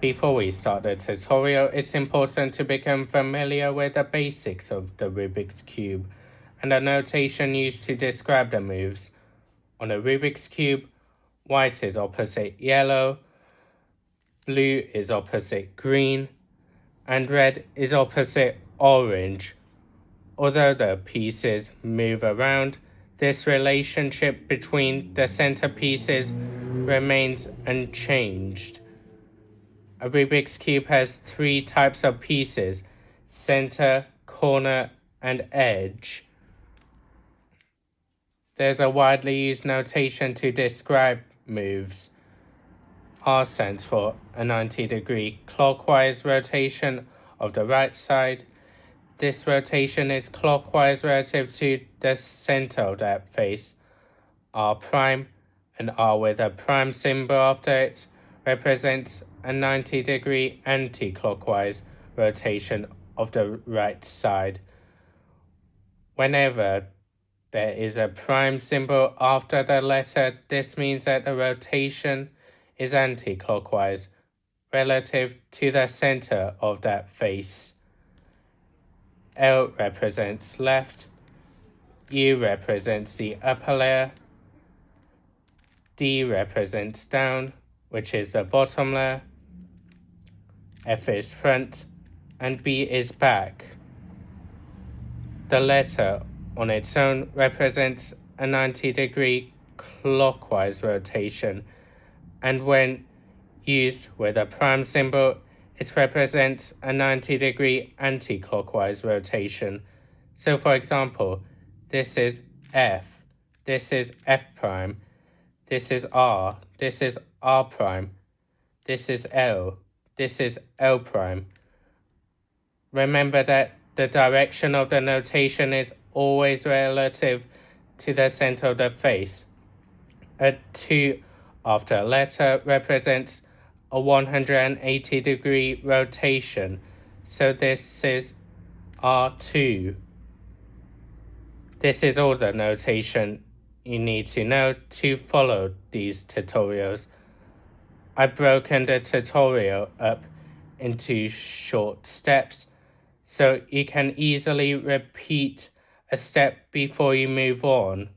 Before we start the tutorial, it's important to become familiar with the basics of the Rubik's Cube and the notation used to describe the moves. On a Rubik's Cube, white is opposite yellow, blue is opposite green, and red is opposite orange. Although the pieces move around, this relationship between the center pieces remains unchanged. A Rubik's Cube has three types of pieces: center, corner, and edge. There's a widely used notation to describe moves. R stands for a 90-degree clockwise rotation of the right side. This rotation is clockwise relative to the center of that face. R prime, and R with a prime symbol after it, represents a 90-degree anti-clockwise rotation of the right side. Whenever there is a prime symbol after the letter, this means that the rotation is anti-clockwise relative to the center of that face. L represents left, U represents the upper layer, D represents down, which is the bottom layer, F is front, and B is back. The letter on its own represents a 90-degree clockwise rotation, and when used with a prime symbol, it represents a 90-degree anti-clockwise rotation. So for example, this is F, this is F prime, this is R, this is R prime, this is L, this is L prime. Remember that the direction of the notation is always relative to the center of the face. A 2 after a letter represents a 180-degree rotation, so this is R2. This is all the notation you need to know to follow these tutorials. I've broken the tutorial up into short steps, so you can easily repeat a step before you move on.